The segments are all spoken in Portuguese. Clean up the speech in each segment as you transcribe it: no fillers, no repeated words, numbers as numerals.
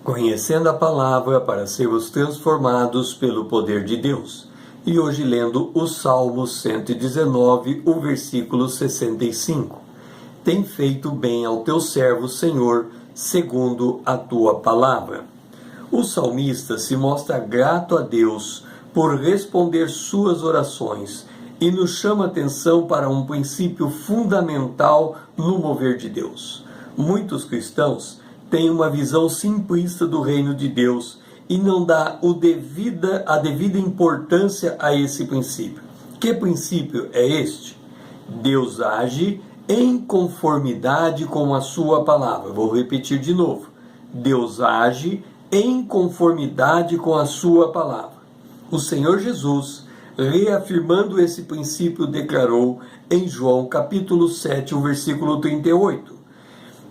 Conhecendo a palavra para sermos transformados pelo poder de Deus. E hoje lendo o Salmo 119, o versículo 65. Tem feito bem ao teu servo, Senhor, segundo a tua palavra. O salmista se mostra grato a Deus por responder suas orações e nos chama atenção para um princípio fundamental no mover de Deus. Muitos cristãos têm uma visão simplista do reino de Deus e não dá a devida importância a esse princípio. Que princípio é este? Deus age em conformidade com a sua palavra. Vou repetir de novo. Deus age em conformidade com a sua palavra. O Senhor Jesus, reafirmando esse princípio, declarou em João capítulo 7, o versículo 38.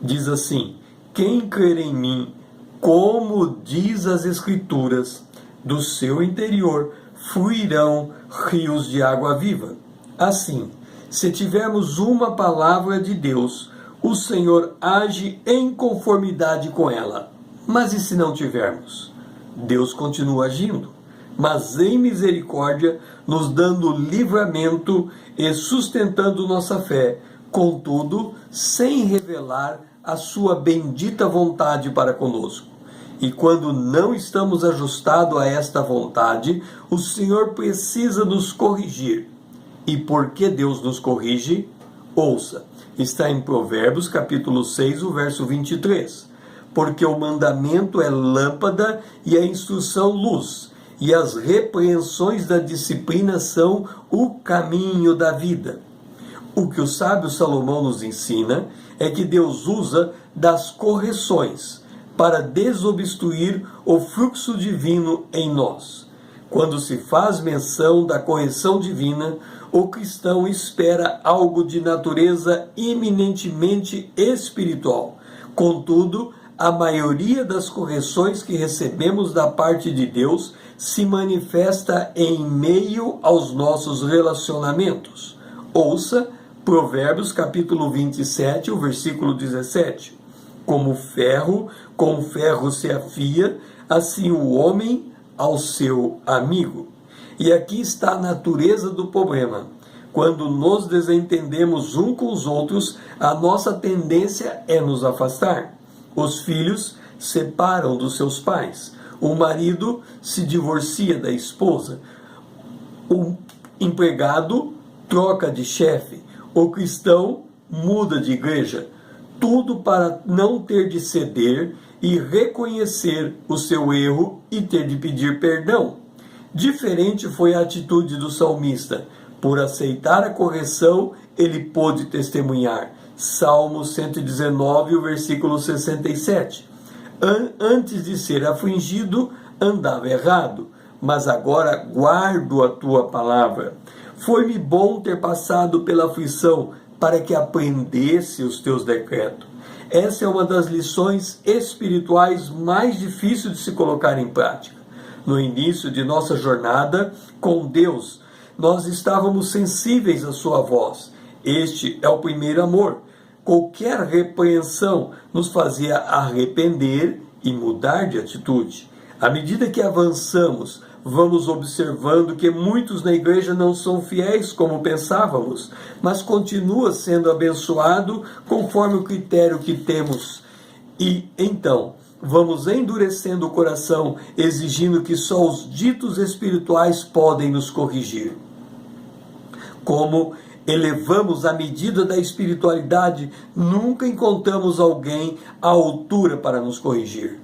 Diz assim: quem crer em mim, como diz as Escrituras, do seu interior fluirão rios de água viva. Assim, se tivermos uma palavra de Deus, o Senhor age em conformidade com ela. Mas e se não tivermos? Deus continua agindo, mas em misericórdia, nos dando livramento e sustentando nossa fé, contudo, sem revelar a sua bendita vontade para conosco. E quando não estamos ajustados a esta vontade, o Senhor precisa nos corrigir. E por que Deus nos corrige? Ouça, está em Provérbios capítulo 6, o verso 23. Porque o mandamento é lâmpada e a instrução luz, e as repreensões da disciplina são o caminho da vida. O que o sábio Salomão nos ensina é que Deus usa das correções para desobstruir o fluxo divino em nós. Quando se faz menção da correção divina, o cristão espera algo de natureza eminentemente espiritual. Contudo, a maioria das correções que recebemos da parte de Deus se manifesta em meio aos nossos relacionamentos. Ouça Provérbios capítulo 27, o versículo 17. Como ferro, com ferro se afia, assim o homem ao seu amigo. E aqui está a natureza do problema. Quando nos desentendemos uns com os outros, a nossa tendência é nos afastar. Os filhos separam dos seus pais. O marido se divorcia da esposa. O empregado troca de chefe. O cristão muda de igreja. Tudo para não ter de ceder e reconhecer o seu erro e ter de pedir perdão. Diferente foi a atitude do salmista. Por aceitar a correção, ele pôde testemunhar. Salmo 119, o versículo 67. Antes de ser afligido, andava errado, mas agora guardo a tua palavra. Foi-me bom ter passado pela aflição, para que aprendesse os teus decretos. Essa é uma das lições espirituais mais difíceis de se colocar em prática. No início de nossa jornada com Deus, nós estávamos sensíveis à sua voz. Este é o primeiro amor. Qualquer repreensão nos fazia arrepender e mudar de atitude. À medida que avançamos, vamos observando que muitos na igreja não são fiéis como pensávamos, mas continua sendo abençoado conforme o critério que temos. E então, vamos endurecendo o coração, exigindo que só os ditos espirituais podem nos corrigir. Como elevamos a medida da espiritualidade, nunca encontramos alguém à altura para nos corrigir.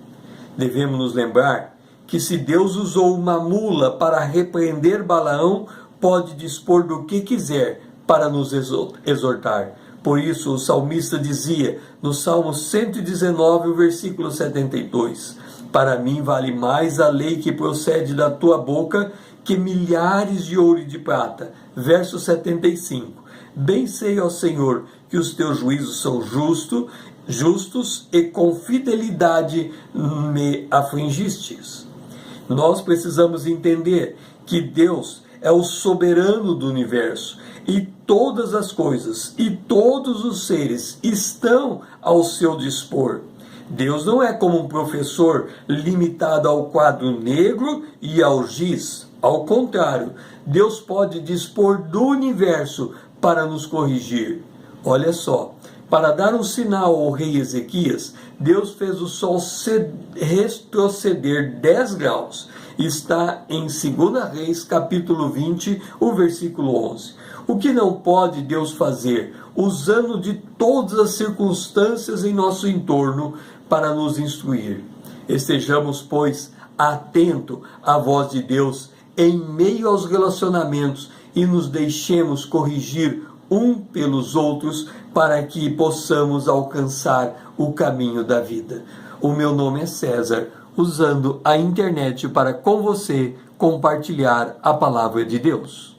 Devemos nos lembrar que se Deus usou uma mula para repreender Balaão, pode dispor do que quiser para nos exortar. Por isso o salmista dizia no Salmo 119, o versículo 72, para mim vale mais a lei que procede da tua boca que milhares de ouro e de prata. Verso 75, bem sei, ó Senhor, que os teus juízos são justos e com fidelidade me afligistes. Nós precisamos entender que Deus é o soberano do universo e todas as coisas e todos os seres estão ao seu dispor. Deus não é como um professor limitado ao quadro negro e ao giz. Ao contrário, Deus pode dispor do universo para nos corrigir. Olha só, para dar um sinal ao rei Ezequias, Deus fez o sol retroceder 10 graus. Está em 2 Reis, capítulo 20, o versículo 11. O que não pode Deus fazer, usando de todas as circunstâncias em nosso entorno para nos instruir? Estejamos, pois, atentos à voz de Deus em meio aos relacionamentos e nos deixemos corrigir um pelos outros para que possamos alcançar o caminho da vida. O meu nome é César, usando a internet para com você compartilhar a palavra de Deus.